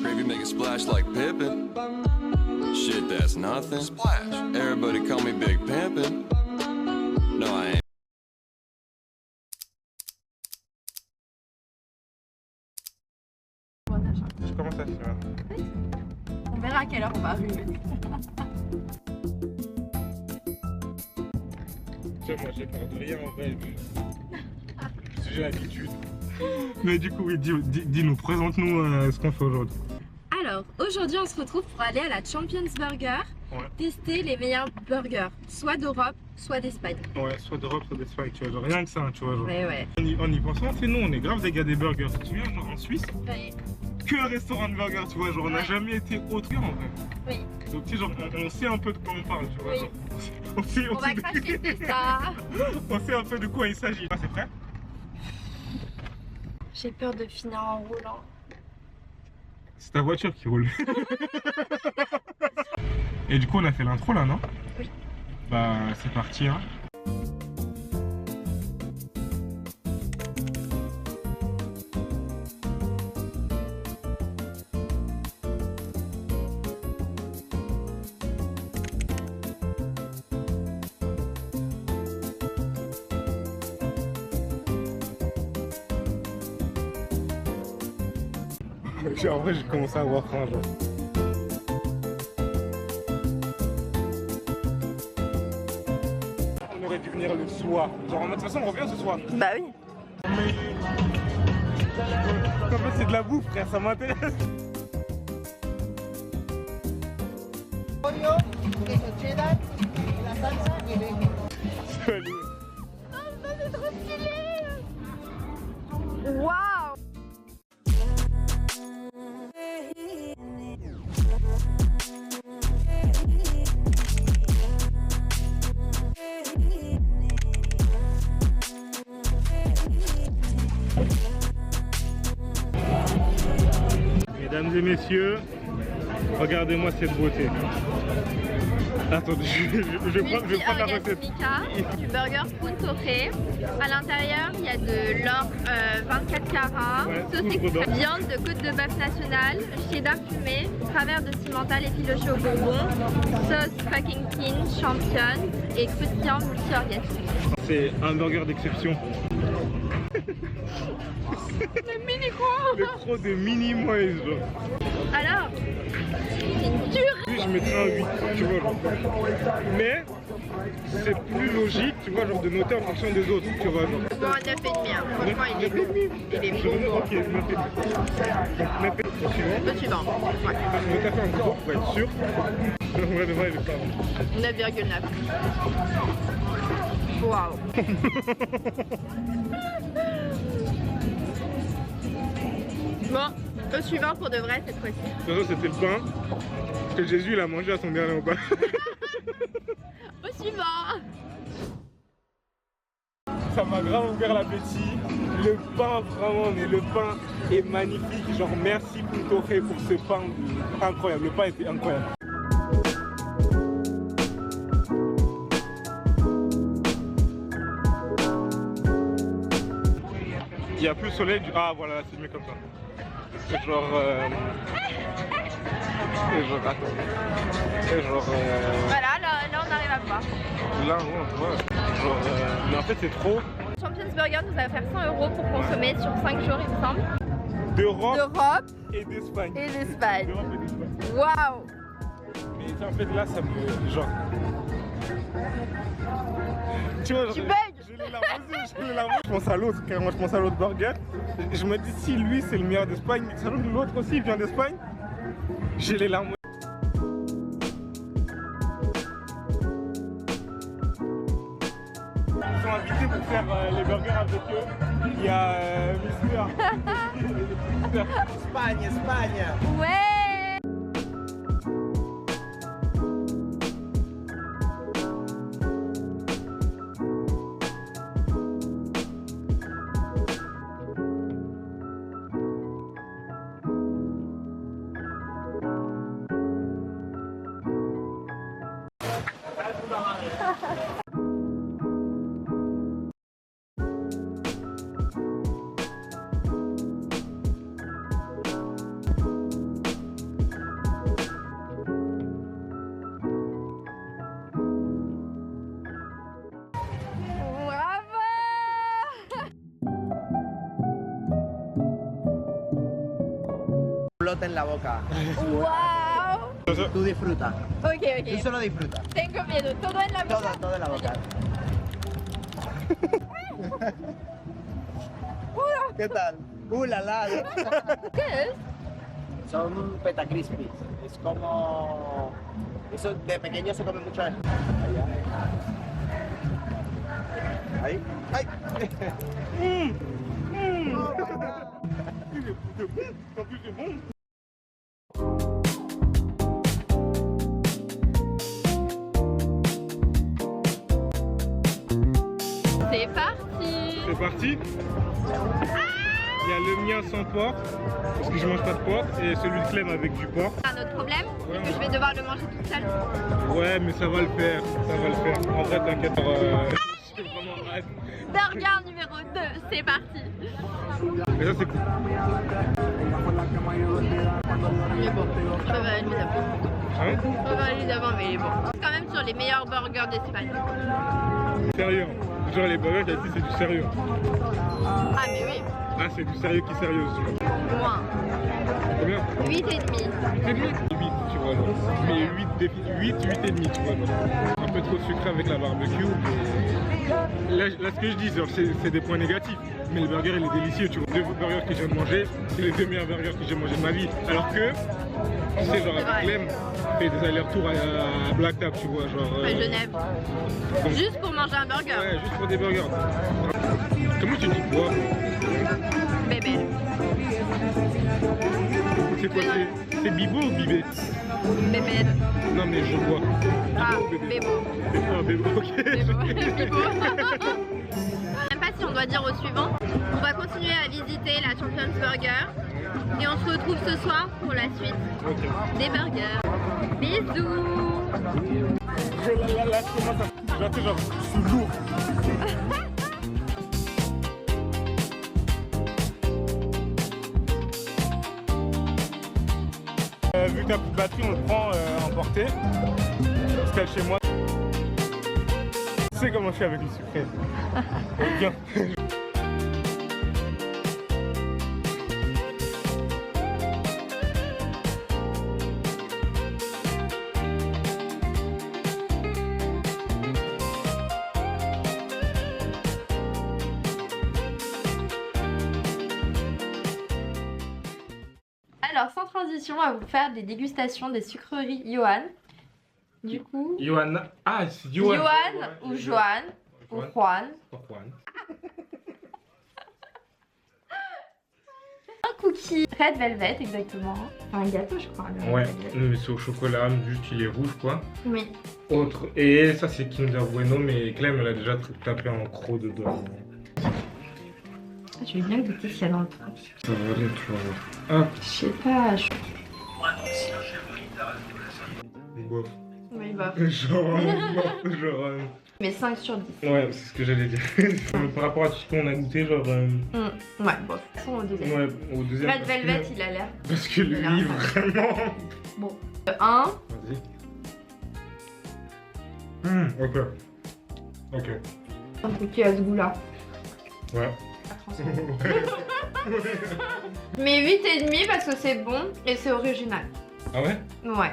Gravy make it splash like Pippin. Shit, that's nothing. Splash. Everybody call me Big Pimpin'. No, I ain't. Je commence à finir. On verra à quelle heure on va arriver. Tu vois, moi j'ai peur de rien en vrai. J'ai l'habitude. Mais du coup, oui, dis-nous, présente-nous ce qu'on fait aujourd'hui. Alors, aujourd'hui on se retrouve pour aller à la Champions Burger, tester les meilleurs burgers, soit d'Europe, soit d'Espagne. Ouais, soit d'Europe, soit d'Espagne, tu vois, genre rien que ça, tu vois. Genre. Ouais. En y pensant, c'est nous, on est grave des gars des burgers. Tu te souviens, genre en Suisse, Ouais. que un restaurant de burgers, tu vois, genre on n'a jamais été autre en vrai. Oui. Donc tu sais, genre on sait un peu de quoi on parle, tu vois. Oui. Genre, On va cracher tout ça. On sait un peu de quoi il s'agit. Ah, c'est prêt? J'ai peur de finir en roulant. C'est ta voiture qui roule. Et du coup, on a fait l'intro là, non? Oui. Bah, c'est parti, hein. En vrai, j'ai commencé à avoir faim, genre. On aurait dû venir le soir. Genre, de toute façon, on revient ce soir. Bah oui. Mais... En fait, c'est de la bouffe, frère, ça m'intéresse. Pollo, queso cheddar, la salsa y el eje. Salut. Oh, ça c'est trop stylé. Waouh. Mesdames et messieurs, regardez-moi cette beauté. Attendez, je vais prendre la recette. Du burger Punto G. À l'intérieur, il y a de l'or 24 carats, sauce extra, viande de côte de bœuf nationale, cheddar fumé, travers de cimental effiloché au bourbon, sauce fucking king, championne et croustillant multi-orgasme. C'est un burger d'exception. Le mini quoi? Le croc de mini-moise, genre. Alors, c'est une dure. Oui, je mettrais un 8, tu vois, genre. Mais c'est plus logique, tu vois, genre de noter en fonction des autres, tu vois, genre. Bon, 9,5, hein. Franchement, il est bon. Il est bon. Ok, 9,5. Donc 9,5 Le suivant. Ouais. Je vais taper un gros pour être sûr. En vrai, de vrai, il est pas bon. 9,9. Waouh. Bon, au suivant pour de vrai cette fois-ci. De toute façon, c'était le pain que Jésus il a mangé à son dernier repas. Au suivant. Ça m'a grave ouvert l'appétit. Le pain, vraiment, mais le pain est magnifique. Genre, merci Punto G pour ce pain incroyable. Le pain était incroyable. Il n'y a plus le soleil du... Ah voilà, c'est mieux comme ça. C'est genre... C'est genre... Attends. C'est genre... Voilà, là on arrive à voir. Là, on voit. Genre... Mais en fait, c'est trop... Champions Burger nous a offert 100 € pour consommer sur 5 jours, il me semble. D'Europe et d'Espagne. Et d'Espagne. D'Europe et d'Espagne. Waouh. Mais en fait, là, ça me... Genre... Tu vois, Tu bugs. J'ai les larmes aux yeux, j'ai les larmes aux yeux. Je pense à l'autre, carrément, je pense à l'autre burger. Je me dis, si lui, c'est le meilleur d'Espagne, sachant que l'autre aussi vient d'Espagne, j'ai les larmes aux yeux. Ils sont invités pour faire les burgers avec eux. Il y a Mister. España, España. Ouais. explote en la boca. ¡Wow! Tú disfruta. Ok, Tú ok. solo disfruta. Tengo miedo. Todo en la boca. Todo en la boca. ¿Qué tal? La la. ¿Qué es? Son peta crispy. Es como... Eso de pequeño se come mucho. Ahí. Ahí. Ahí. C'est parti. C'est parti. Il y a le mien sans porc, parce que je mange pas de porc, et celui de Clem avec du porc. Un autre problème, c'est que je vais devoir le manger toute seule. Ouais, mais ça va le faire, ça va le faire. En vrai, t'inquiète. J'ai vraiment hâte. Burger numéro 2, c'est parti. Mais ça, c'est cool. Il est bon. Je préfère les d'avant. Hein? Je préfère les d'avant, mais il est bon. C'est quand même sur les meilleurs burgers d'Espagne. Sérieux. Genre, les burgers qu'il y a ici, c'est du sérieux. Ah, mais oui. Ah, c'est du sérieux qui sérieux. Moins. Combien? 8,5. 8, tu vois, genre. Mais 8,5, tu vois, genre. Un peu trop sucré avec la barbecue. Là, ce que je dis, c'est des points négatifs. Mais le burger, il est délicieux, tu vois. Les deux burgers que je viens de manger, c'est les 2 meilleurs burgers que j'ai mangé de ma vie. Alors que, tu sais, genre, avec Clem, on fait des allers-retours à Black Tap, tu vois, genre. À Genève. Juste pour manger un burger. Ouais, juste pour des burgers. Comment tu dis quoi? Bébé. C'est quoi? C'est Bibo ou Bibé? Bébé. Non, mais je vois. Ah, Bébé. Bébo. Ah, Bébo, ok. Bébo. Bibo. Je sais même pas si on doit dire au suivant. On va continuer à visiter la Champions Burger. Et on se retrouve ce soir pour la suite Ok. des burgers. Bisous. Là, je commence à... Genre, je suis lourd. Vu que t'as plus de batterie, on le prend en portée. Parce qu'elle chez moi. Tu sais comment je suis avec le sucré. Bien. Alors sans transition, on va vous faire des dégustations des sucreries Johan. Du coup, Johan. Ah, c'est Johan. Johan ou Johan ou Juan. Juan. Un cookie Red Velvet exactement. Un gâteau je crois. le Ouais, Red Velvet. mais c'est au chocolat, juste il est rouge quoi. Oui. Autre. Et ça c'est Kinder Bueno, mais Clem elle a déjà tapé en croc dedans. Ah, je vais bien goûter s'il y a dans le truc. Ça va aller, tu vas voir. Hop. Je sais pas. Bof. Oui, bah. Genre. Mais 5 sur 10. Ouais, c'est ce que j'allais dire. Par rapport à tout ce qu'on a goûté, genre. Ouais, bon. De toute façon, au deuxième. Ouais, au deuxième. Red Velvet, il a l'air. Parce que lui, Il a l'air vraiment. Bon. 1. Vas-y. Ok. Ok. Un cookie à ce goût-là. Ouais. Mais 8,5 parce que c'est bon et c'est original. Ah ouais? Ouais.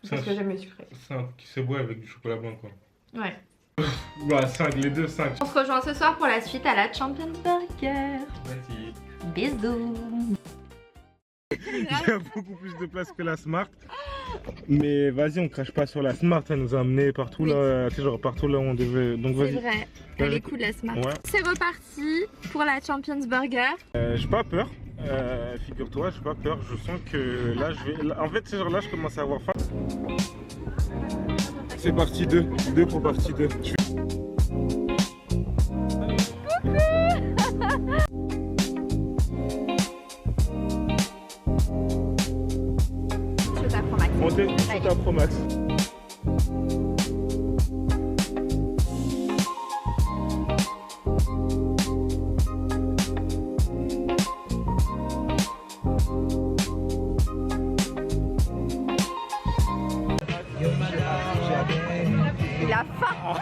C'est Parce un- que j'aime le sucré. C'est un qui se boit avec du chocolat blanc quoi. Ouais. Bah 5, les deux 5. On se rejoint ce soir pour la suite à la Champions Burger. Vas-y. Bisous. Il y a beaucoup plus de place que la Smart. Mais vas-y, on crache pas sur la Smart, elle nous a amené partout là, tu sais, genre partout là où on devait. Donc C'est vas-y. vrai. Elle est cool la Smart. Ouais. C'est reparti pour la Champions Burger. J'ai pas peur. Figure-toi, j'ai pas peur. Je sens que là, je vais. En fait, c'est genre là, je commence à avoir faim. C'est partie 2. 2 pour partie 2. Je t'apprends Max. On teste sur ta Pro Max. Il a faim.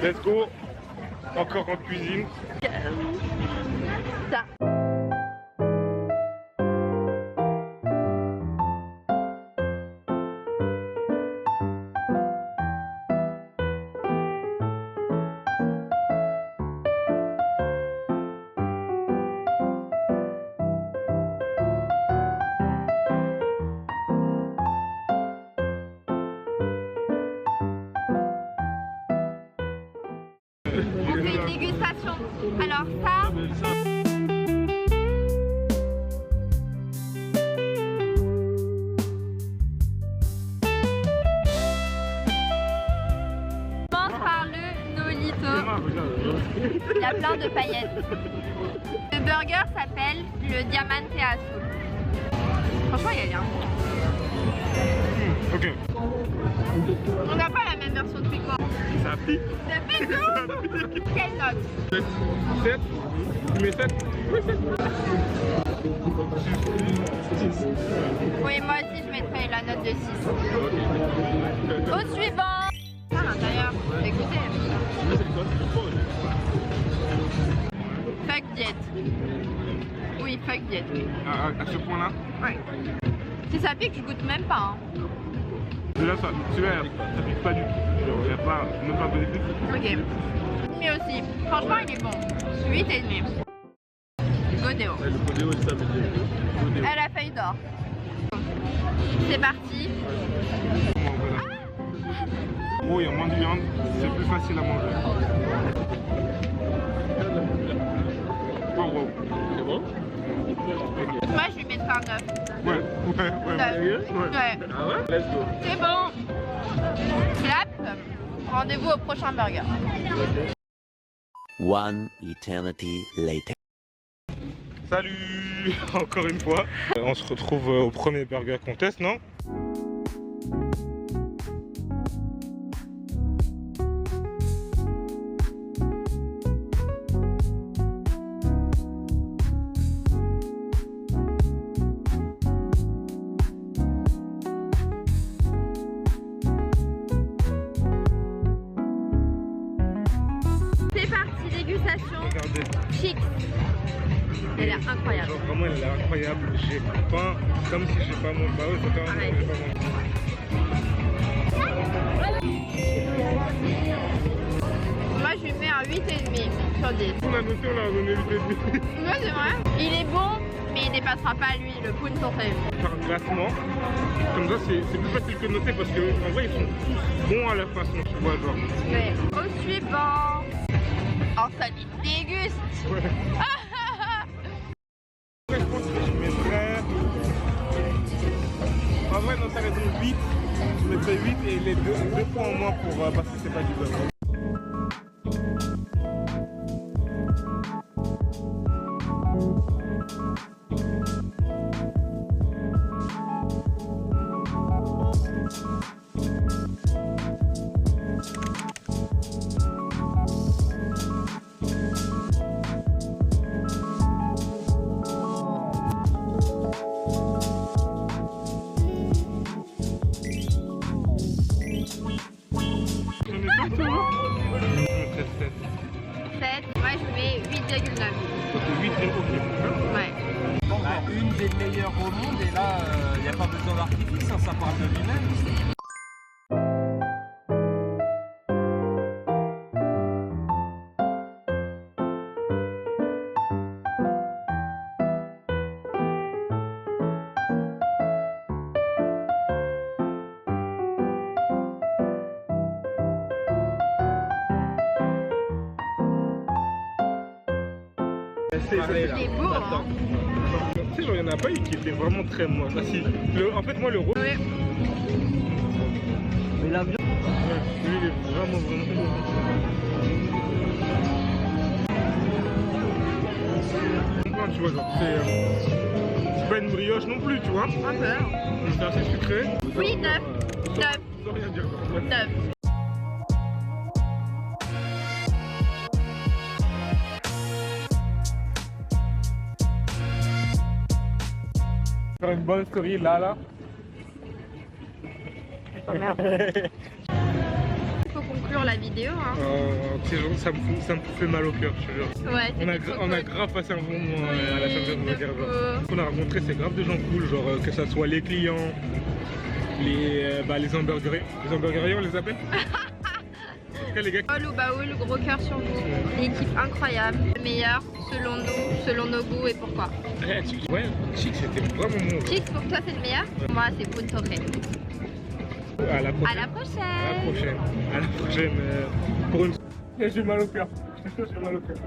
Let's go. Encore en cuisine. Ça. On fait une dégustation. Alors ça, on commence par le Nolito. Il y a plein de paillettes. Le burger s'appelle le Diamante Azul. Franchement, il est bien. Ok. On n'a pas la même version de frigo. Ça pique. Ça pique, non? Quelle note? 7. Tu mets 7? Oui, 7. Oui, moi aussi je mettrais la note de 6. Au suivant. À l'intérieur, écoutez. Fuck diète. Oui, fuck diète. À ce point-là? Ouais. Si ça pique, je goûte même pas. Hein. Là, celui-là, ça pique pas du tout. Il n'y a pas, même pas de plus. Ok. Mais aussi, franchement, il est bon. 8,5. Godéo. Elle a feuille d'or. C'est parti. Oh, il y a moins de viande, c'est plus facile à manger. Oh, wow. C'est bon? Moi, je lui mettrai un 9. Ouais. Ouais. Ah ouais? Let's go. C'est bon. Clap. Rendez-vous au prochain burger. One eternity later. Salut. Encore une fois. On se retrouve au premier burger qu'on teste, non? C'est parti, dégustation. Regardez. Chic. Elle est incroyable. Genre vraiment elle est incroyable. J'ai faim comme si j'ai pas mangé. Bah ouais, c'est quand même j'ai pas mangé. Moi, je lui mets un 8,5 sur 10. On a noté, on l'a donné 8,5. Ouais, c'est vrai. Il est bon, mais il dépassera pas lui, le pound torré. Par classement, comme ça c'est plus facile que de noter parce que en vrai ils sont tous bons à leur façon, tu vois genre. Ouais. Au suivant. Oh, ça lui déguste. Ouais. Je pense que je mettrais. En vrai, non, t'as raison, 8. Je mettrais 8 et les deux points en moins pour, parce que c'est pas du beurre. Moi, je mets 8,9. Donc 8 et ok. Ouais. Une des meilleures au monde et là, il n'y a pas besoin d'artifice, ça parle de lui-même. Il est beau, hein. Tu sais, genre, il n'y en a pas eu qui était vraiment très moche. Ah, si. En fait, moi, le rose. Oui. Mais la viande. Ouais, lui, il est vraiment beau. Tu vois, genre, c'est pas une brioche non plus, tu vois. Un peu. C'est assez sucré. Oui, 9. 9. Sans rien dire. Ouais. 9. Faire une bonne story là. Oh merde. Il faut conclure la vidéo. Hein. Ça me fait mal au cœur, je te jure. Ouais, On a grave passé un bon moment à la Champions Burger. Ce qu'on a rencontré, c'est grave de gens cool, genre que ça soit les clients, les hamburgeriers. Les hamburgeriers, on les appelle. En tout cas, les gars. Paul ou Baoul, gros cœur sur vous. L'équipe incroyable. Le meilleur selon nous, selon nos goûts et pourquoi. Ouais, Chic, c'était vraiment bon. Chic, pour toi, c'est le meilleur. Pour moi, c'est Punto Ré. À la prochaine. À la prochaine. À la prochaine. À la prochaine. Pour une. J'ai mal au cœur. J'ai mal au cœur.